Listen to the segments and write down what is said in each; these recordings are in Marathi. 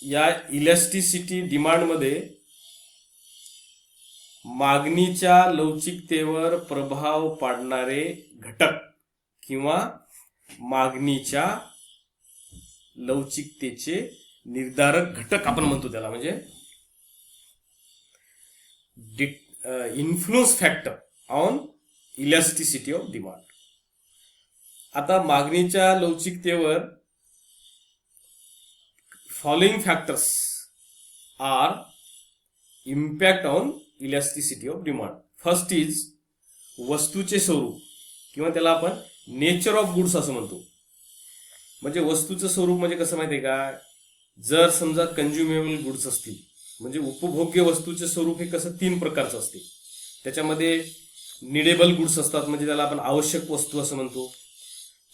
या इलॅस्टिसिटी डिमांडमध्ये मागणीच्या लवचिकतेवर प्रभाव पाडणारे घटक किंवा मागणीच्या लवचिकतेचे निर्धारक घटक आपण म्हणतो त्याला, म्हणजे influence factor on elasticity of demand. आता मागणीच्या लवचिकतेवर following factors are impact on elasticity of demand. First is वस्तूचे स्वरूप किंवा त्याला आपण नेचर ऑफ गुड्स असं म्हणतो. म्हणजे वस्तूचं स्वरूप म्हणजे कसं माहितीये का, जर समजा कंझ्युमेबल गुड्स असतील म्हणजे उपभोग्य वस्तूचे स्वरूप हे कसं 3 प्रकारचं असते. त्याच्यामध्ये निडेबल गुड्स असतात म्हणजे त्याला आपण आवश्यक वस्तू असं म्हणतो.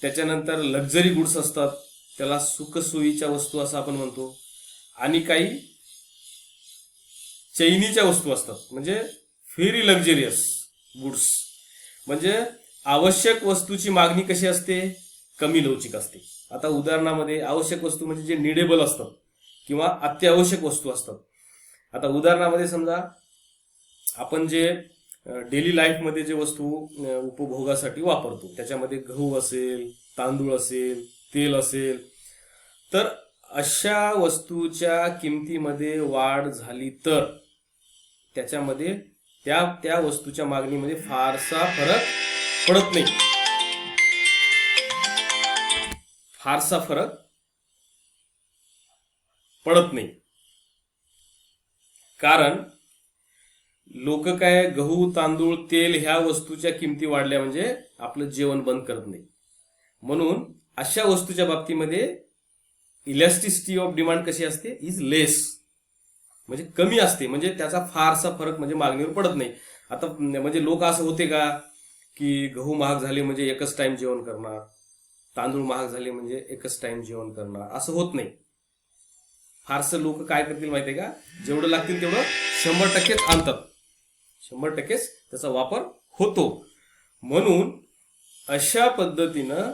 त्याच्यानंतर लक्झरी गुड्स असतात त्याला सुखसोयीच्या वस्तू असं आपण म्हणतो. आणि काही चैनीच्या वस्तू असतात म्हणजे व्हेरी लक्झरियस गुड्स. म्हणजे आवश्यक वस्तूची मागणी कशी असते, कमी लवचिक असते. आता उदाहरणामध्ये आवश्यक वस्तू म्हणजे जे निडेबल असतात किंवा अत्यावश्यक वस्तू असतात. आता उदाहरणामध्ये समजा आपण जे डेली लाईफमध्ये जे वस्तू उपभोगासाठी वापरतो त्याच्यामध्ये गहू असेल, तांदूळ असेल, तेल असेल, तर अशा वस्तूच्या किमतीमध्ये वाढ झाली तर त्याच्यामध्ये त्या वस्तूच्या मागणीमध्ये फारसा फरक पडत नाही. फारसा फरक पडत नाही. कारण लोक काय गहू, तांदूळ, तेल ह्या वस्तूच्या किमती वाढल्या म्हणजे आपलं जेवण बंद करत नाही. म्हणून अशा वस्तूच्या बाबतीमध्ये इलॅस्टिसिटी ऑफ डिमांड कशी असते, इज लेस, म्हणजे कमी असते. म्हणजे त्याचा फारसा फरक म्हणजे मागणीवर पडत नाही. आता म्हणजे लोक असं होते का की गहू महाग झाले म्हणजे एकच टाइम जेवण करणार, तांदूळ महाग झाले म्हणजे एकच टाइम जेवण करणार, असं होत नाही. फारसं लोक काय करतील माहितीये का, जेवढं लागतील तेवढं 100%च आणतात, 100%च त्याचा वापर होतो. म्हणून अशा पद्धतीनं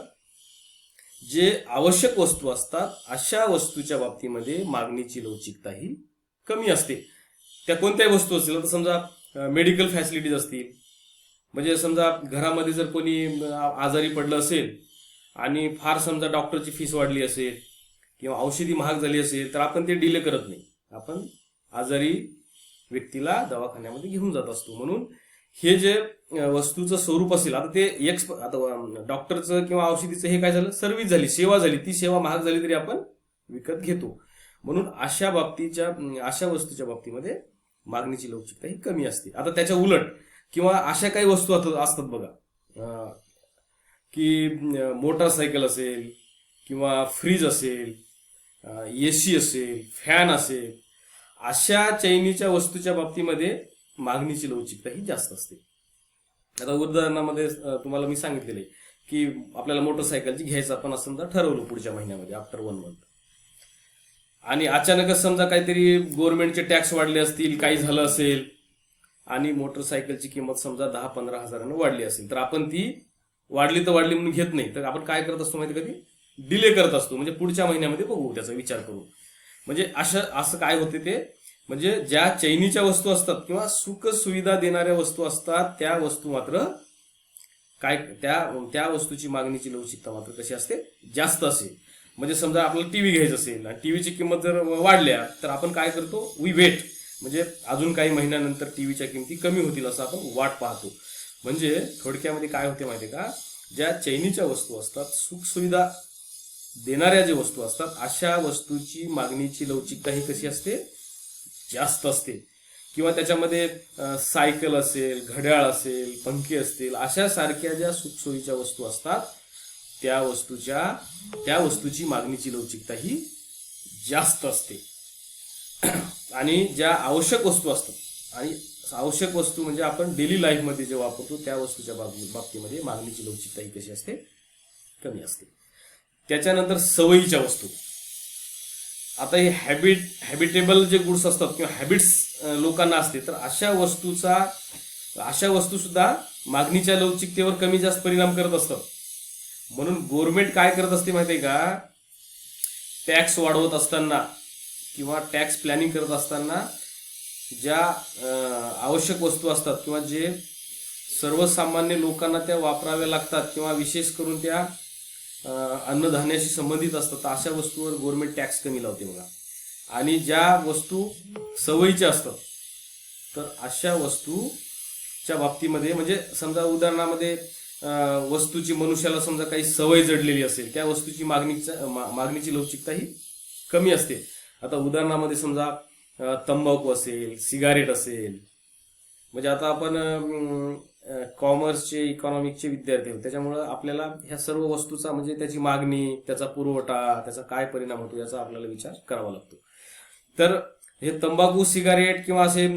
जे आवश्यक वस्तू असतात अशा वस्तूच्या बाबतीमध्ये मागणीची लवचिकता ही कमी असते. त्या कोणत्याही वस्तू असतील, तर समजा मेडिकल फॅसिलिटीज असतील, म्हणजे समजा घरामध्ये जर कोणी आजारी पडलं असेल आणि फार समजा डॉक्टरची फीस वाढली असेल किंवा औषधी महाग झाली असेल तर आपण ते डिले करत नाही, आपण आजारी व्यक्तीला दवाखान्यामध्ये घेऊन जात असतो. म्हणून हे जे वस्तूचं स्वरूप असेल, आता ते आता डॉक्टरचं किंवा औषधीचं हे काय झालं, सर्व्हिस झाली, सेवा झाली, ती सेवा महाग झाली तरी आपण विकत घेतो. म्हणून अशा वस्तूच्या बाबतीमध्ये मागणीची लवचिकता ही कमी असते. आता त्याच्या उलट किंवा अशा काही वस्तू असतात बघा की मोटरसायकल असेल किंवा फ्रीज असेल, एसी असेल, फॅन असेल, अशा चैनीच्या वस्तूच्या बाबतीमध्ये मागणीची लवचिकता ही जास्त असते. आता उदाहरणामध्ये तुम्हाला मी सांगितलेलं आहे की आपल्याला मोटरसायकलची घ्यायचं आपण असं समजा ठरवलं पुढच्या महिन्यामध्ये आफ्टर 1 मंथ, आणि अचानकच समजा काहीतरी गव्हर्नमेंटचे टॅक्स वाढले असतील, काही झालं असेल आणि मोटरसायकलची किंमत समजा 10-15 हजारानं वाढली असेल, तर आपण ती वाढली म्हणून घेत नाही, तर आपण काय करत असतो माहिती, कधी डिले करत असतो, म्हणजे पुढच्या महिन्यामध्ये बघू त्याचा विचार करू. म्हणजे असं काय होते ते, म्हणजे ज्या चैनीच्या वस्तू असतात किंवा सुख सुविधा देणाऱ्या वस्तू असतात त्या वस्तू मात्र काय त्या वस्तूची मागणीची लवचिकता मात्र कशी असते, जास्त असते. म्हणजे समजा आपल्याला टीव्ही घ्यायचं असेल आणि टीव्हीची किंमत जर वाढल्या तर आपण काय करतो, वी वेट, म्हणजे अजून काही महिन्यानंतर टीव्हीच्या किमती कमी होतील असं आपण वाट पाहतो. म्हणजे थोडक्यामध्ये काय होते माहितीये का, ज्या चैनीच्या वस्तू असतात, सुखसुविधा देणाऱ्या ज्या वस्तू असतात अशा वस्तूची मागणीची लवचिकता ही कशी असते, जास्त असते. किंवा त्याच्यामध्ये सायकल असेल, घड्याळ असेल, पंखे असतील, अशा सारख्या ज्या सुखसोयीच्या वस्तू असतात त्या वस्तूची मागणीची लवचिकता ही जास्त असते. आणि ज्या आवश्यक वस्तू असतात, आणि आवश्यक वस्तू म्हणजे आपण डेली लाईफमध्ये जे वापरतो त्या वस्तूच्या बाबतीमध्ये मागणीची लवचिकता ही कशी असते, कमी असते. त्याच्यानंतर सवयीच्या वस्तू. आता हे हॅबिटेबल जे गुड्स असतात किंवा हॅबिट्स लोकांना असते, तर अशा वस्तू सुद्धा मागणीच्या लवचिकतेवर कमी जास्त परिणाम करत असतात. म्हणून गव्हर्नमेंट काय करत असते माहितीये का, टॅक्स वाढवत असताना किंवा टॅक्स प्लॅनिंग करत असताना ज्या आवश्यक वस्तू असतात किंवा जे सर्वसामान्य लोकांना त्या वापराव्या लागतात किंवा विशेष करून त्या अन्नधान्याशी संबंधित असतात, तर अशा वस्तूवर गव्हर्नमेंट टॅक्स कमी लावते बघा. आणि ज्या वस्तू सवयीच्या असतात तर अशा वस्तूच्या बाबतीमध्ये म्हणजे समजा उदाहरणामध्ये वस्तूची मनुष्याला समजा काही सवय जडलेली असेल, त्या वस्तूची मागणीची लवचिकता ही कमी असते. आता उदाहरणामध्ये समजा तंबाखू असेल, सिगारेट असेल, म्हणजे आता आपण कॉमर्सचे इकॉनॉमिकचे विद्यार्थी आहोत, त्याच्यामुळं आपल्याला ह्या सर्व वस्तूचा म्हणजे त्याची मागणी, त्याचा पुरवठा, त्याचा काय परिणाम होतो याचा आपल्याला विचार करावा लागतो. तर हे तंबाखू, सिगारेट किंवा असे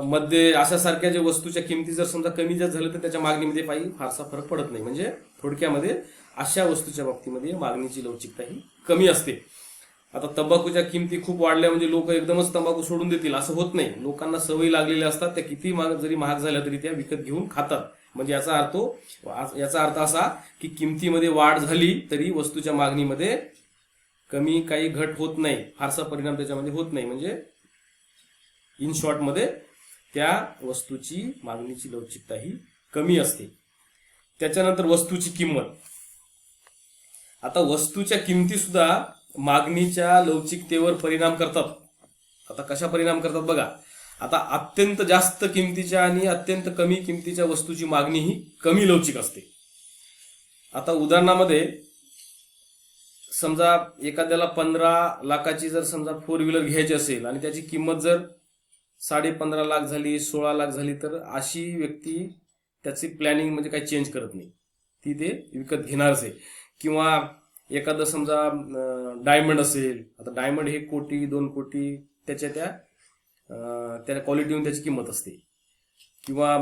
मद्य अशासारख्या ज्या वस्तूच्या किमती जर समजा कमी जास्त झालं तर त्याच्या मागणीमध्ये काही फारसा फरक पडत नाही. म्हणजे थोडक्यामध्ये अशा वस्तूच्या बाबतीमध्ये मागणीची लवचिकता ही कमी असते. आता तंबाखूच्या किमती खूप वाढल्या म्हणजे लोक एकदमच तंबाखू सोडून देतील असं होत नाही. लोकांना सवयी लागलेल्या असतात, त्या किती जरी महाग झाल्या तरी त्या विकत घेऊन खातात. म्हणजे याचा अर्थ असा की किमतीमध्ये वाढ झाली तरी वस्तूच्या मागणीमध्ये कमी काही घट होत नाही, फारसा परिणाम त्याच्यामध्ये होत नाही. म्हणजे इन शॉर्ट मध्ये त्या वस्तूची मागणीची लवचिकता ही कमी असते. त्याच्यानंतर वस्तूची किंमत. आता वस्तूच्या किमती सुद्धा मागणीच्या लवचिकतेवर परिणाम करतात. आता कशा परिणाम करतात बघा. आता अत्यंत जास्त किमतीच्या आणि अत्यंत कमी किमतीच्या वस्तूची मागणी ही कमी लवचिक असते. आता उदाहरणामध्ये समजा एखाद्याला 15 लाखाची जर समजा 4 व्हीलर घ्यायची असेल आणि त्याची किंमत जर 15.5 लाख झाली, 16 लाख झाली, तर अशी व्यक्ती त्याची प्लॅनिंग म्हणजे काही चेंज करत नाही, ती ते विकत घेणारच आहे. किंवा एखादं समजा डायमंड असेल, आता डायमंड हे 1 कोटी 2 कोटी त्याच्या त्या क्वालिटीवर त्याची किंमत असते. किंवा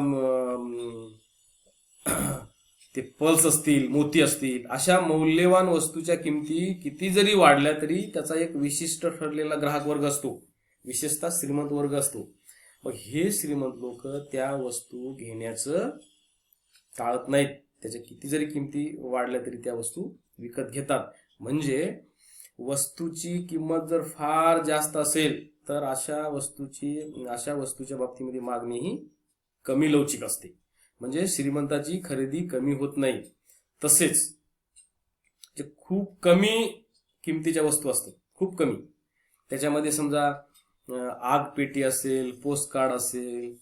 ते पल्स असतील, मोती असतील, अशा मौल्यवान वस्तूच्या किमती किती जरी वाढल्या तरी त्याचा एक विशिष्ट ठरलेला ग्राहक वर्ग असतो, विशेषतः श्रीमंत वर्ग असतो. मग हे श्रीमंत लोक त्या वस्तू घेण्याचं टाळत नाहीत. त्याच्या किती जरी किमती वाढल्या तरी त्या वस्तू विकत घेतात. म्हणजे वस्तूची किंमत जर फार जास्त असेल तर अशा वस्तूच्या बाबतीमध्ये मागणी ही कमी लवचिक असते. म्हणजे श्रीमंताची खरेदी कमी होत नाही. तसेच जे खूप कमी किमतीच्या वस्तू असतात, खूप कमी, त्याच्यामध्ये समजा आग पेटी असेल, पोस्ट कार्ड असेल,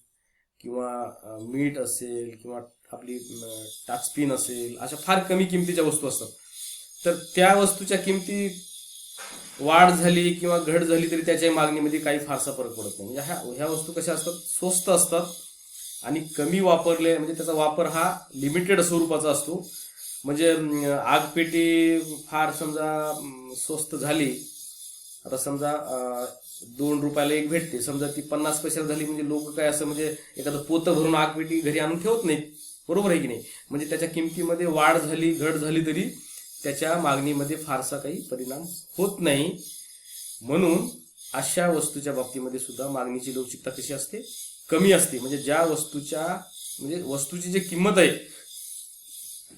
किंवा मीठ असेल, किंवा आपली टचपिन असेल, अशा फार कमी किमतीच्या वस्तू असतात. तर त्या वस्तूच्या किमती वाढ झाली किंवा घट झाली तरी त्याच्या मागणीमध्ये काही फारसा फरक पडत नाही. म्हणजे ह्या वस्तू कशा असतात, स्वस्त असतात आणि कमी वापरले, म्हणजे त्याचा वापर हा लिमिटेड स्वरूपाचा असतो. म्हणजे आगपेटी फार समजा स्वस्त झाली, आता समजा 2 रुपयाला एक भेटते, समजा ती 50 पैशाला झाली, म्हणजे लोक काय असं म्हणजे एखादं पोतं भरून आगपेटी घरी आणून ठेवत नाहीत, बरोबर आहे की नाही. म्हणजे त्याच्या किमतीमध्ये वाढ झाली, घट झाली तरी त्याच्या मागणीमध्ये फारसा काही परिणाम होत नाही. म्हणून अशा वस्तूच्या बाबतीमध्ये सुद्धा मागणीची लवचिकता कशी असते, कमी असते. म्हणजे ज्या वस्तूची जी किंमत आहे,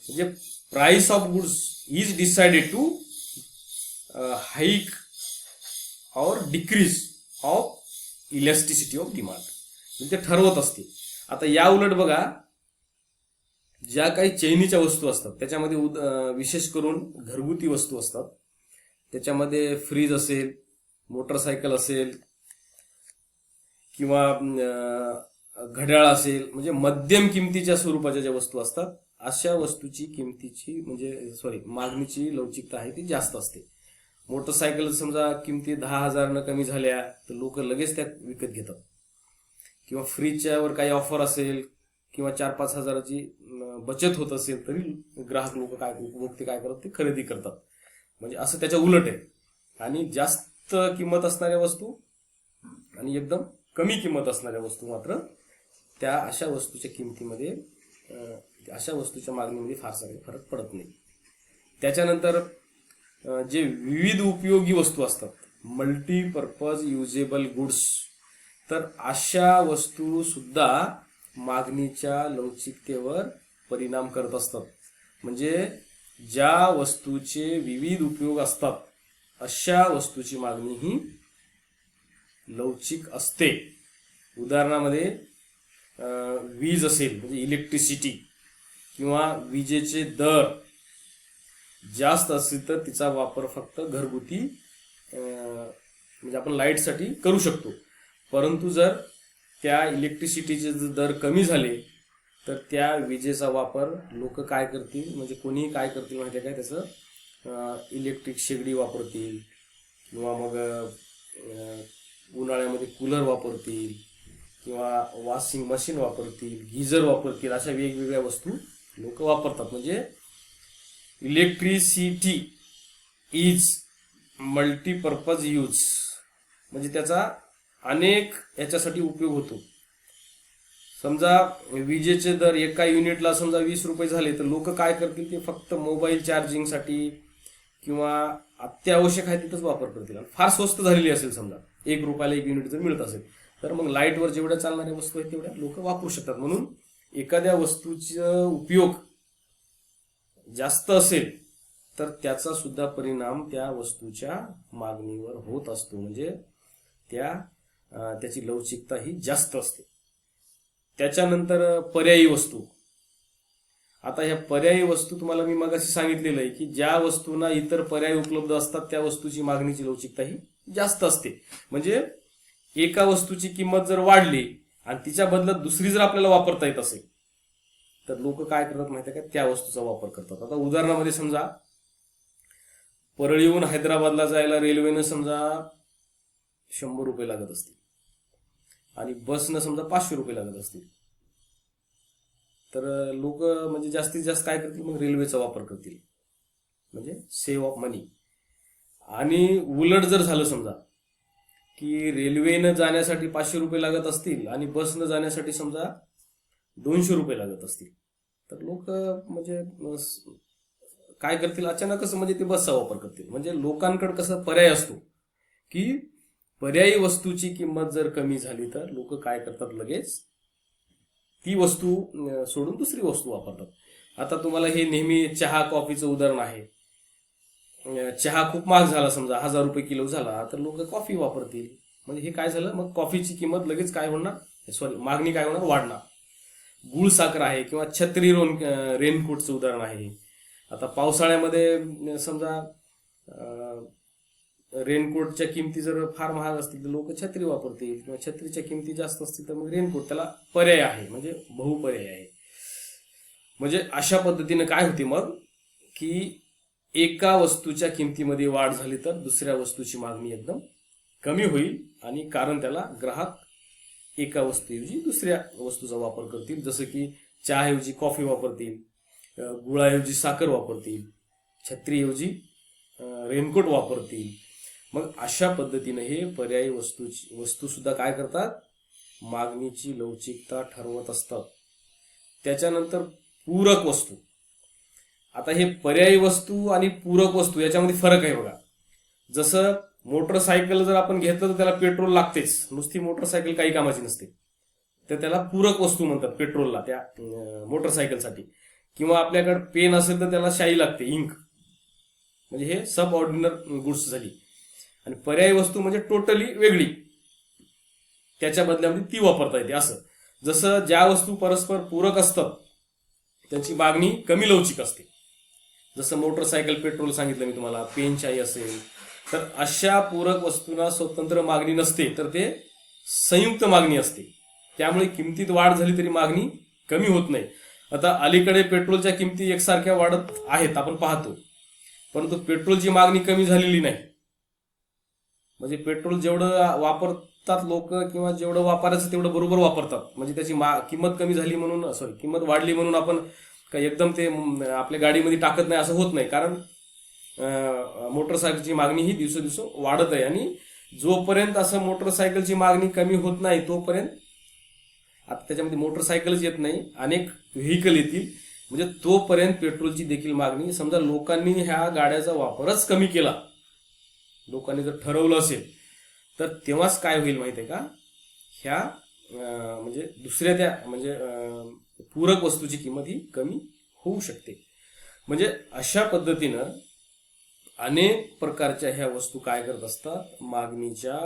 म्हणजे price of goods is decided to hike और decrease of elasticity of demand, म्हणजे ते ठरवत असते. आता या उलट बघा, ज्या काही चैनीच्या वस्तू असतात त्याच्यामध्ये विशेष करून घरगुती वस्तू असतात, त्याच्यामध्ये फ्रीज असेल, मोटरसायकल असेल, किंवा घड्याळ असेल, म्हणजे मध्यम किमतीच्या स्वरूपाच्या ज्या वस्तू असतात अशा वस्तूची मागणीची लवचिकता आहे ती जास्त असते. मोटरसायकल समजा किमती 10,000 कमी झाल्या तर लोक लगेच त्या विकत घेतात. किंवा फ्रीजच्यावर काही ऑफर असेल किंवा 4-5 हजाराची बचत होत असेल तरी ग्राहक लोक उपभोक्ते काय करतात, ते खरेदी करतात. म्हणजे असं त्याच्या उलट आहे. आणि जास्त किंमत असणाऱ्या वस्तू आणि एकदम कमी किंमत असणाऱ्या वस्तू मात्र त्या अशा वस्तूच्या किमतीमध्ये, अशा वस्तूच्या मागणीमध्ये फारसा काही फरक पडत नाही. त्याच्यानंतर जे विविध उपयोगी वस्तू असतात, मल्टीपर्पज युजेबल गुड्स, तर अशा वस्तू सुद्धा मागणीच्या लवचिकतेवर परिणाम करत असतात. म्हणजे ज्या वस्तूचे विविध उपयोग असतात अशा वस्तूची मागणी ही लवचिक असते. उदाहरणामध्ये वीज असेल म्हणजे इलेक्ट्रिसिटी किंवा विजेचे दर जास्त असतील तर तिचा वापर फक्त घरगुती म्हणजे आपण लाईटसाठी करू शकतो. परंतु जर त्या इलेक्ट्रिसिटीचे दर कमी झाले तर त्या विजेचा वापर लोक काय करतील म्हणजे कोणी काय करतील माहिती आहे काय, त्याचं इलेक्ट्रिक शेगडी वापरतील किंवा मग उन्हाळ्यामध्ये कूलर वापरतील किंवा वॉशिंग मशीन वापरतील, गीझर वापरतील. अशा वेगवेगळ्या वस्तू लोक वापरतात. म्हणजे इलेक्ट्रिसिटी इज मल्टीपर्पज यूज, म्हणजे त्याचा अनेक याच्यासाठी उपयोग होतो. समजा विजेचे दर एका युनिटला समजा 20 रुपये झाले तर लोक काय करतील, ते फक्त मोबाईल चार्जिंगसाठी किंवा अत्यावश्यक आहे तिथंच वापर करतील. फार स्वस्त झालेली असेल, समजा 1 रुपयाला 1 युनिट जर मिळत असेल तर मग लाईटवर जेवढ्या चालणाऱ्या वस्तू आहेत तेवढ्या लोक वापरू शकतात. म्हणून एखाद्या वस्तूचा उपयोग जास्त असेल तर त्याचा सुद्धा परिणाम त्या वस्तूच्या मागणीवर होत असतो. म्हणजे त्याची लवचिकता ही जास्त असते. त्याच्यानंतर पर्यायी वस्तू. आता ह्या पर्यायी वस्तू तुम्हाला मी मगाशी सांगितलेलं आहे की ज्या वस्तूंना इतर पर्याय उपलब्ध असतात त्या वस्तूची मागणीची लवचिकता ही जास्त असते. म्हणजे एका वस्तूची किंमत जर वाढली आणि तिच्या बदल्यात दुसरी जर आपल्याला वापरता येत असेल तर लोक काय करतात माहिती आहे का, त्या वस्तूचा वापर करतात. आता उदाहरणामध्ये समजा परळीहून हैदराबादला जायला रेल्वेनं समजा 100 रुपये लागत असतील आणि बसनं समजा 500 रुपये लागत असतील तर लोक म्हणजे जास्तीत जास्त काय करतील, मग रेल्वेचा वापर करतील. म्हणजे सेव्ह ऑफ मनी. आणि उलट जर झालं समजा की रेल्वेनं जाण्यासाठी 500 रुपये लागत असतील आणि बसनं जाण्यासाठी समजा 200 रुपये लागत असतील तर लोक म्हणजे काय करतील, अचानकच म्हणजे ते बसचा वापर करतील. म्हणजे लोकांकडे कसं पर्याय असतो की पर्यायी वस्तूची किंमत जर कमी झाली तर लोक काय करतात, लगेच ती वस्तू सोडून दुसरी वस्तू वापरतात. आता तुम्हाला हे नेहमी चहा कॉफीचं उदाहरण आहे. चहा खूप महाग झाला, समजा 1000 रुपये किलो झाला तर लोक कॉफी वापरतील. म्हणजे हे काय झालं, मग कॉफीची किंमत लगेच काय होणार, मागणी काय होणार, वाढणार. गुळ साखर आहे किंवा छत्री रेनकोटचं उदाहरण आहे. आता पावसाळ्यामध्ये समजा रेनकोटच्या किमती जर फार महाग असतील तर लोक छत्री वापरतील किंवा छत्रीच्या किमती जास्त असतील तर मग रेनकोट, त्याला पर्याय आहे. म्हणजे बहुपर्याय आहे. म्हणजे अशा पद्धतीने काय होते मग की एका वस्तूच्या किमतीमध्ये वाढ झाली तर दुसऱ्या वस्तूची मागणी एकदम कमी होईल आणि कारण त्याला ग्राहक एका वस्तूऐवजी दुसऱ्या वस्तूचा वापर करतील. जसं की चहाऐवजी कॉफी वापरतील, गुळाऐवजी साखर वापरतील, छत्रीऐवजी रेनकोट वापरतील. मग अशा पद्धतीने हे पर्यायी वस्तू सुद्धा काय करतात, मागणीची लवचिकता ठरवत असतात. त्याच्यानंतर पूरक वस्तू. आता हे पर्यायी वस्तू आणि पूरक वस्तू याच्यामध्ये फरक आहे बघा. जसं मोटरसायकल जर आपण घेतलं तर त्याला पेट्रोल लागतेच, नुसती मोटरसायकल काही कामाची नसते, तर त्याला पूरक वस्तू म्हणतात पेट्रोलला, त्या मोटरसायकलसाठी. किंवा आपल्याकडे पेन असेल तर त्याला शाई लागते, इंक. म्हणजे हे सब ऑर्डिनर गुड्स झाली. आणि पर्यायी वस्तू म्हणजे टोटली वेगळी, त्याच्या बदल्यामध्ये ती वापरता येते. असं जसं ज्या वस्तू परस्पर पूरक असतात त्यांची मागणी कमी लवचिक असते. जसं मोटरसायकल पेट्रोल सांगितलं मी तुम्हाला, पेन शाई असेल तर अशा पूरक वस्तूंना स्वतंत्र मागणी नसते, तर ते संयुक्त मागणी असते. त्यामुळे किमतीत वाढ झाली तरी मागणी कमी होत नाही. आता अलीकडे पेट्रोलच्या किमती एकसारख्या वाढत आहेत आपण पाहतो, परंतु पेट्रोलची मागणी कमी झालेली नाही. म्हणजे पेट्रोल जेवढं वापरतात लोक किंवा जेवढं वापरायचं तेवढं बरोबर वापरतात. म्हणजे त्याची किंमत कमी झाली म्हणून, किंमत वाढली म्हणून आपण काही एकदम ते आपल्या गाडीमध्ये टाकत नाही असं होत नाही. कारण मोटरसायकलची मागणी ही दिवसेंदिवस वाढत आहे. आणि जोपर्यंत असं मोटरसायकलची मागणी कमी होत नाही तोपर्यंत, आता त्याच्यामध्ये मोटरसायकलच येत नाही, अनेक व्हेकल येतील, म्हणजे तोपर्यंत पेट्रोलची देखील मागणी, समजा लोकांनी ह्या गाड्याचा वापरच कमी केला, लोकांनी जर ठरवलं असेल तर तेव्हाच काय होईल माहिती आहे का, ह्या म्हणजे दुसऱ्या त्या म्हणजे पूरक वस्तूची किंमत ही कमी होऊ शकते. म्हणजे अशा पद्धतीनं अनेक प्रकारच्या ह्या वस्तू काय करत असतात, मागणीच्या